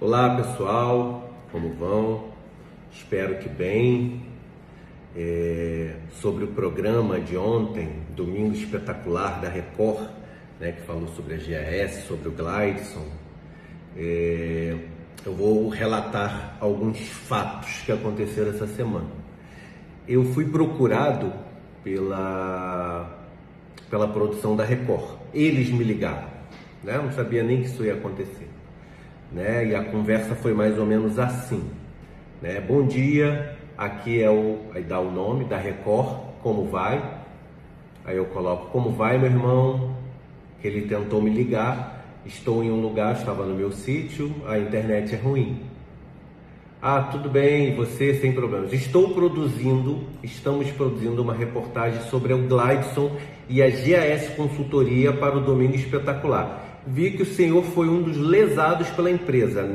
Olá pessoal, como vão? Espero que bem. Sobre o programa de ontem, Domingo Espetacular da Record, que falou sobre a GAS, sobre o Gleidson, eu vou relatar alguns fatos que aconteceram essa semana. Eu fui procurado pela produção da Record. Eles me ligaram, não sabia nem que isso ia acontecer. E a conversa foi mais ou menos assim, Bom dia, aqui aí dá o nome da Record, como vai? Aí eu coloco, como vai, meu irmão? Que ele tentou me ligar, estou em um lugar, estava no meu sítio, a internet é ruim. Ah, tudo bem, você sem problemas. Estamos produzindo uma reportagem sobre o Gleidson e a GAS Consultoria para o Domingo Espetacular. Vi que o senhor foi um dos lesados pela empresa,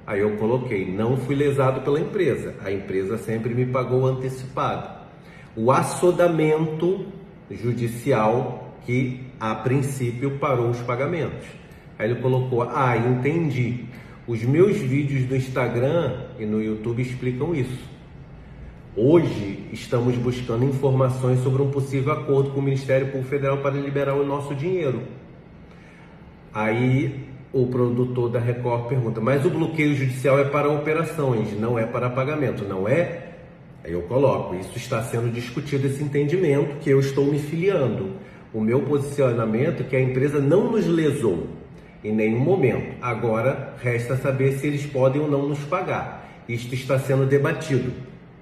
Aí eu coloquei, não fui lesado pela empresa, a empresa sempre me pagou antecipado. O assodamento judicial que, a princípio, parou os pagamentos. Aí ele colocou, entendi. Os meus vídeos no Instagram e no YouTube explicam isso. Hoje estamos buscando informações sobre um possível acordo com o Ministério Público Federal para liberar o nosso dinheiro. Aí o produtor da Record pergunta, mas o bloqueio judicial é para operações, não é para pagamento, não é? Aí eu coloco, isso está sendo discutido, esse entendimento, que eu estou me filiando. O meu posicionamento é que a empresa não nos lesou em nenhum momento. Agora, resta saber se eles podem ou não nos pagar. Isto está sendo debatido.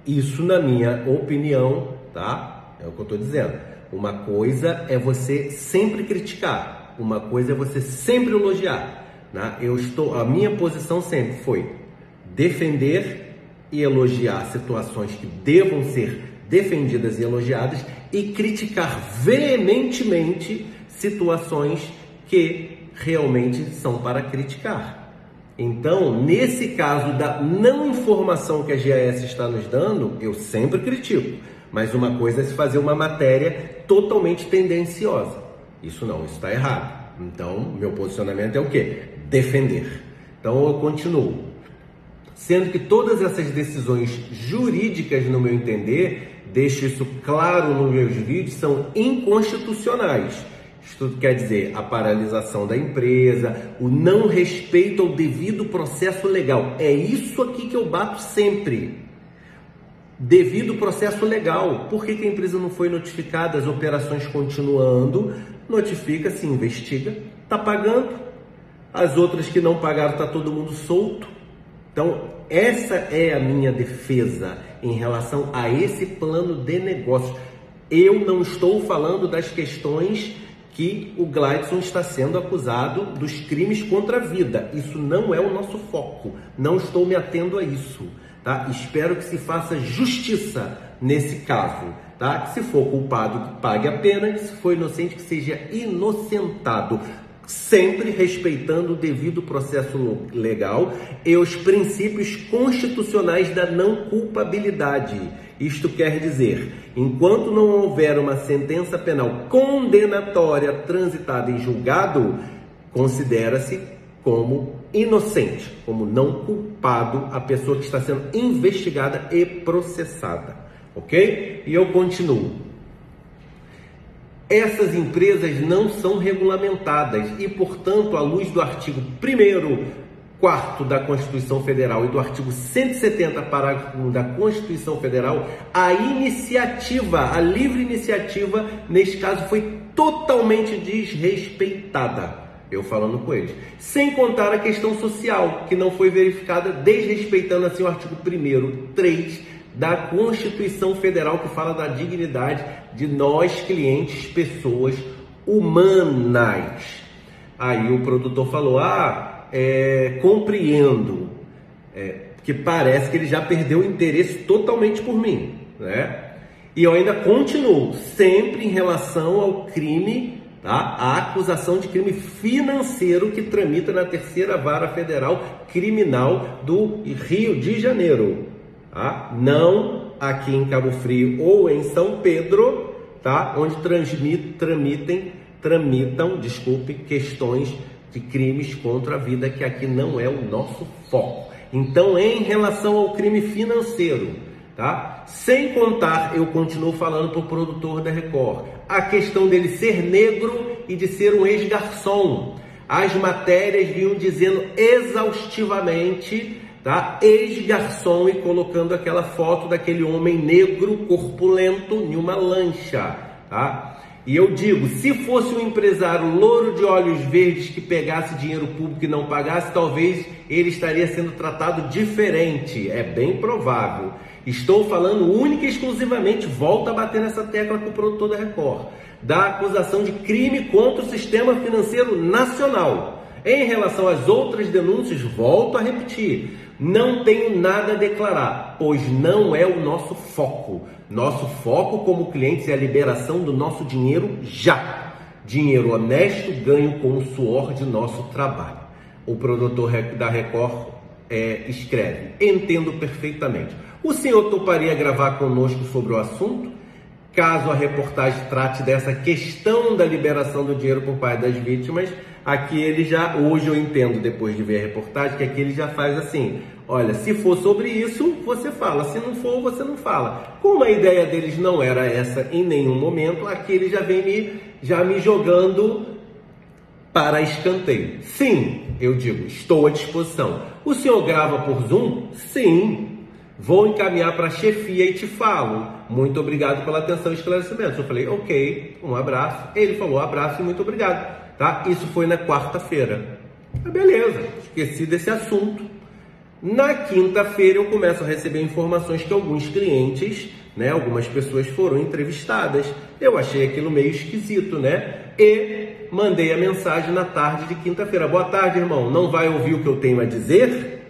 Isso, na minha opinião, É o que eu estou dizendo. Uma coisa é você sempre criticar. Uma coisa é você sempre elogiar. A minha posição sempre foi defender e elogiar situações que devam ser defendidas e elogiadas e criticar veementemente situações que realmente são para criticar. Então, nesse caso da não informação que a GAS está nos dando, eu sempre critico. Mas uma coisa é se fazer uma matéria totalmente tendenciosa. Isso está errado. Então, meu posicionamento é o quê? Defender. Então, eu continuo. Sendo que todas essas decisões jurídicas, no meu entender, deixo isso claro nos meus vídeos, são inconstitucionais. Isso quer dizer a paralisação da empresa, o não respeito ao devido processo legal. É isso aqui que eu bato sempre. Devido processo legal. Por que a empresa não foi notificada? As operações continuando, notifica, se investiga, está pagando. As outras que não pagaram, está todo mundo solto. Então, essa é a minha defesa em relação a esse plano de negócio. Eu não estou falando das questões que o Gleidson está sendo acusado dos crimes contra a vida. Isso não é o nosso foco. Não estou me atendo a isso. Espero que se faça justiça nesse caso. Que se for culpado, que pague a pena. Que se for inocente, que seja inocentado. Sempre respeitando o devido processo legal e os princípios constitucionais da não culpabilidade. Isto quer dizer, enquanto não houver uma sentença penal condenatória transitada em julgado, considera-se como inocente, como não culpado a pessoa que está sendo investigada e processada, ok? E eu continuo. Essas empresas não são regulamentadas e, portanto, à luz do artigo 1º, 4º da Constituição Federal e do artigo 170, parágrafo 1 da Constituição Federal, a livre iniciativa, neste caso, foi totalmente desrespeitada. Eu falando com eles. Sem contar a questão social, que não foi verificada, desrespeitando assim o artigo 1º, 3 da Constituição Federal, que fala da dignidade de nós, clientes, pessoas humanas. Aí o produtor falou, compreendo, que parece que ele já perdeu o interesse totalmente por mim, E eu ainda continuo, sempre em relação ao crime, a acusação de crime financeiro que tramita na 3ª Vara Federal Criminal do Rio de Janeiro. Não aqui em Cabo Frio ou em São Pedro, onde tramitam questões de crimes contra a vida, que aqui não é o nosso foco. Então, em relação ao crime financeiro, tá? Sem contar, eu continuo falando para o produtor da Record, a questão dele ser negro e de ser um ex-garçom. As matérias vinham dizendo exaustivamente, tá? Ex-garçom, e colocando aquela foto daquele homem negro, corpulento, em uma lancha, tá? E eu digo, se fosse um empresário louro de olhos verdes que pegasse dinheiro público e não pagasse, talvez ele estaria sendo tratado diferente. É bem provável. Estou falando única e exclusivamente, volto a bater nessa tecla com o produtor da Record, da acusação de crime contra o sistema financeiro nacional. Em relação às outras denúncias, volto a repetir, não tenho nada a declarar, pois não é o nosso foco. Nosso foco como clientes é a liberação do nosso dinheiro já. Dinheiro honesto ganho com o suor de nosso trabalho. O produtor da Record escreve, entendo perfeitamente. O senhor toparia gravar conosco sobre o assunto? Caso a reportagem trate dessa questão da liberação do dinheiro por parte das vítimas, aqui ele já, hoje eu entendo, depois de ver a reportagem, que aqui ele já faz assim, olha, se for sobre isso, você fala, se não for, você não fala. Como a ideia deles não era essa em nenhum momento, aqui ele já vem me jogando para escanteio. Sim, eu digo, estou à disposição. O senhor grava por Zoom? Sim. Vou encaminhar para a chefia e te falo. Muito obrigado pela atenção e esclarecimento. Eu falei, ok, um abraço. Ele falou, abraço e muito obrigado. Tá? Isso foi na quarta-feira. Beleza, esqueci desse assunto. Na quinta-feira eu começo a receber informações que alguns clientes, né, algumas pessoas foram entrevistadas. Eu achei aquilo meio esquisito, né? E mandei a mensagem na tarde de quinta-feira. Boa tarde, irmão. Não vai ouvir o que eu tenho a dizer?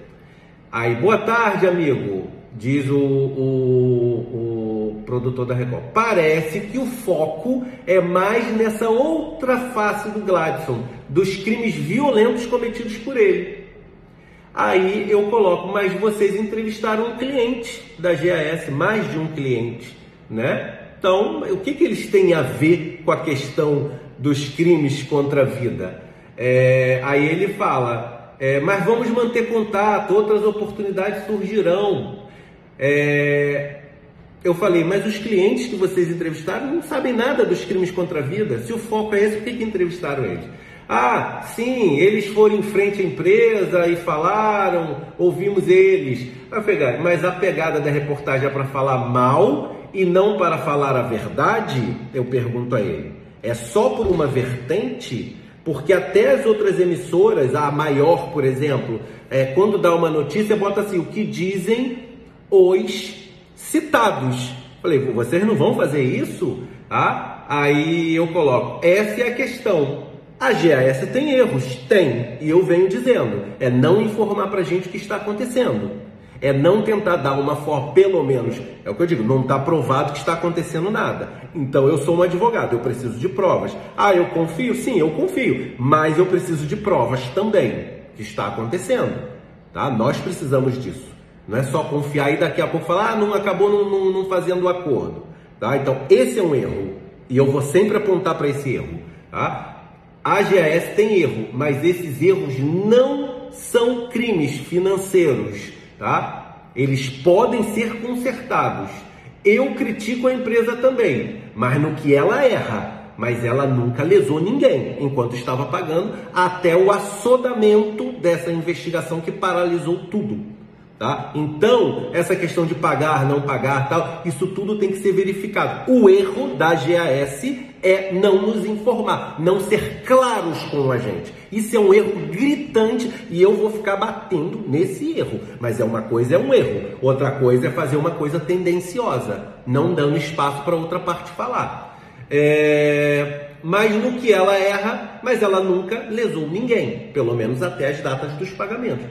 Aí, boa tarde, amigo, diz o produtor da Record. Parece que o foco é mais nessa outra face do Gladson, dos crimes violentos cometidos por ele. Aí eu coloco, mas vocês entrevistaram um cliente da GAS, mais de um cliente, né? Então, o que eles têm a ver com a questão dos crimes contra a vida? Aí ele fala, mas vamos manter contato, outras oportunidades surgirão. Eu falei, mas os clientes que vocês entrevistaram não sabem nada dos crimes contra a vida. Se o foco é esse, por que entrevistaram eles? Ah, sim, eles foram em frente à empresa e falaram, ouvimos eles. Eu falei, mas a pegada da reportagem é para falar mal e não para falar a verdade? Eu pergunto a ele. É só por uma vertente? Porque até as outras emissoras, a maior, por exemplo, quando dá uma notícia, bota assim, o que dizem os citados. Falei, vocês não vão fazer isso? Ah, aí eu coloco, essa é a questão. A GAS tem erros? Tem. E eu venho dizendo, é não informar pra gente o que está acontecendo. É não tentar dar uma forma, pelo menos, é o que eu digo, não está provado que está acontecendo nada. Então eu sou um advogado, eu preciso de provas. Ah, eu confio? Sim, eu confio. Mas eu preciso de provas também, que está acontecendo. Tá? Nós precisamos disso. Não é só confiar e daqui a pouco falar, não acabou não fazendo o acordo. Tá? Então esse é um erro. E eu vou sempre apontar para esse erro. Tá? A GAS tem erro, mas esses erros não são crimes financeiros, tá? Eles podem ser consertados. Eu critico a empresa também, mas no que ela erra, mas ela nunca lesou ninguém, enquanto estava pagando, até o assodamento dessa investigação que paralisou tudo, tá? Então, essa questão de pagar, não pagar, tal, isso tudo tem que ser verificado. O erro da GAS é não nos informar, não ser claros com a gente. Isso é um erro gritante e eu vou ficar batendo nesse erro. Mas uma coisa é um erro, outra coisa é fazer uma coisa tendenciosa, não dando espaço para outra parte falar. Mas no que ela erra, mas ela nunca lesou ninguém, pelo menos até as datas dos pagamentos.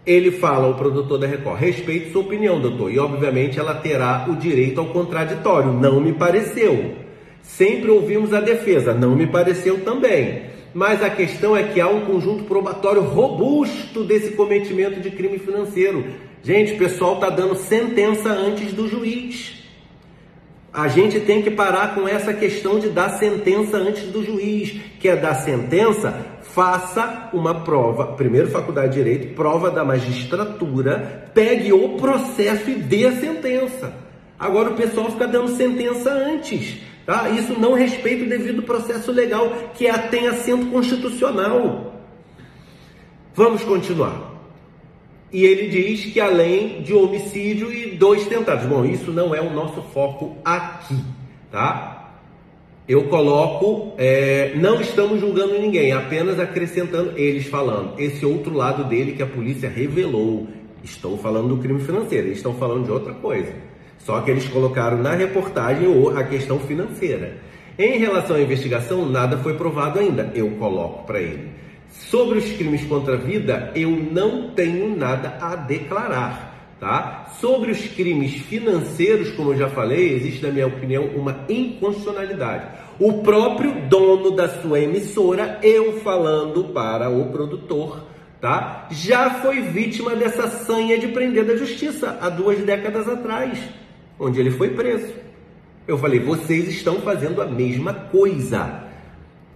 Ele fala, o produtor da Record, respeito sua opinião, doutor, e obviamente ela terá o direito ao contraditório, não me pareceu. Sempre ouvimos a defesa, não me pareceu também. Mas a questão é que há um conjunto probatório robusto desse cometimento de crime financeiro. Gente, o pessoal está dando sentença antes do juiz. A gente tem que parar com essa questão de dar sentença antes do juiz. Quer dar sentença? faça uma prova, primeiro faculdade de Direito, prova da magistratura, pegue o processo e dê a sentença. Agora o pessoal fica dando sentença antes, tá? Isso não respeita o devido processo legal, que tem assento constitucional. Vamos continuar. E ele diz que além de homicídio e 2 tentados. Bom, isso não é o nosso foco aqui, tá? Eu coloco, não estamos julgando ninguém, apenas acrescentando, eles falando, esse outro lado dele que a polícia revelou. Estou falando do crime financeiro, eles estão falando de outra coisa. Só que eles colocaram na reportagem a questão financeira. Em relação à investigação, nada foi provado ainda, eu coloco para ele. Sobre os crimes contra a vida, eu não tenho nada a declarar. Tá? Sobre os crimes financeiros, como eu já falei, existe, na minha opinião, uma inconstitucionalidade. O próprio dono da sua emissora, eu falando para o produtor, tá? Já foi vítima dessa sanha de prender da justiça há 2 décadas atrás, onde ele foi preso. Eu falei, vocês estão fazendo a mesma coisa.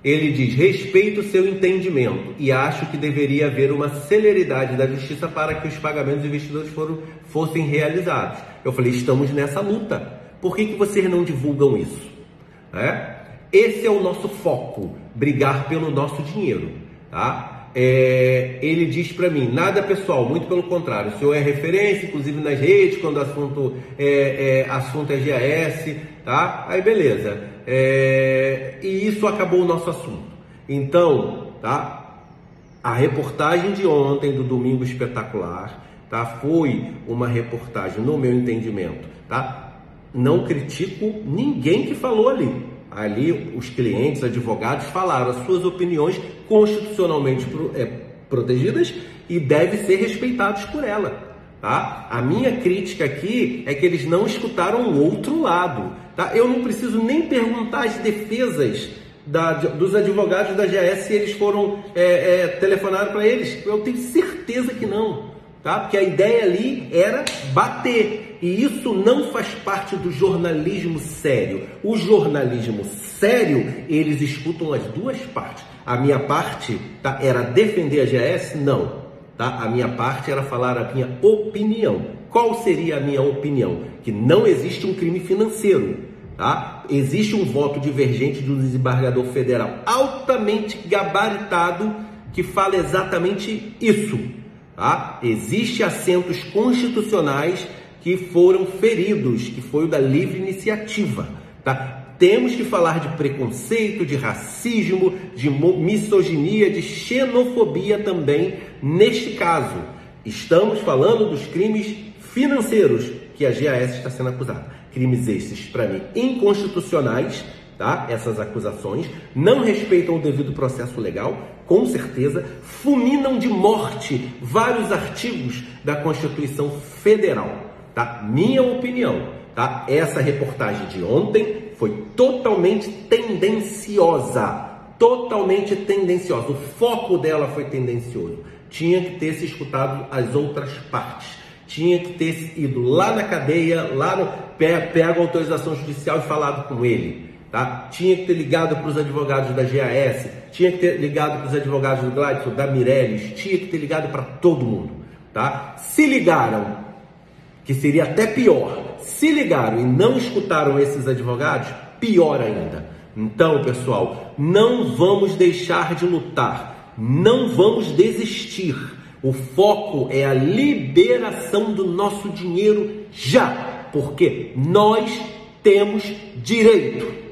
Ele diz, respeito o seu entendimento e acho que deveria haver uma celeridade da justiça para que os pagamentos dos investidores fossem realizados. Eu falei, estamos nessa luta. Por que vocês não divulgam isso? Esse é o nosso foco, brigar pelo nosso dinheiro. Tá? Ele diz para mim, nada pessoal, muito pelo contrário. O senhor é referência, inclusive nas redes, quando o assunto é GAS, tá? Aí beleza. E isso acabou o nosso assunto. Então, tá? A reportagem de ontem do Domingo Espetacular, tá? Foi uma reportagem, no meu entendimento, tá? Não critico ninguém que falou ali. Ali os clientes, advogados falaram as suas opiniões constitucionalmente protegidas e devem ser respeitados por ela. Tá? A minha crítica aqui é que eles não escutaram o outro lado. Tá? Eu não preciso nem perguntar as defesas dos advogados da GAS se eles foram telefonaram para eles. Eu tenho certeza que não. Tá? Porque a ideia ali era bater. E isso não faz parte do jornalismo sério. O jornalismo sério, eles escutam as duas partes. A minha parte, tá, era defender a GAS? Não. Tá? A minha parte era falar a minha opinião. Qual seria a minha opinião? Que não existe um crime financeiro. Tá? Existe um voto divergente do desembargador federal altamente gabaritado que fala exatamente isso. Tá? Existem assentos constitucionais que foram feridos, que foi o da livre iniciativa. Tá? Temos que falar de preconceito, de racismo, de misoginia, de xenofobia também neste caso. Estamos falando dos crimes financeiros que a GAS está sendo acusada. Crimes esses, para mim, inconstitucionais, tá? Essas acusações, não respeitam o devido processo legal, com certeza, fulminam de morte vários artigos da Constituição Federal. Tá? Minha opinião, tá? Essa reportagem de ontem foi totalmente tendenciosa. Totalmente tendenciosa. O foco dela foi tendencioso. Tinha que ter se escutado as outras partes. Tinha que ter ido lá na cadeia, lá no pega a autorização judicial e falado com ele. Tá? Tinha que ter ligado para os advogados da GAS, tinha que ter ligado para os advogados do Gladson, da Mireles, tinha que ter ligado para todo mundo. Tá? Se ligaram, que seria até pior, se ligaram e não escutaram esses advogados, pior ainda. Então, pessoal, não vamos deixar de lutar, não vamos desistir. O foco é a liberação do nosso dinheiro já, porque nós temos direito.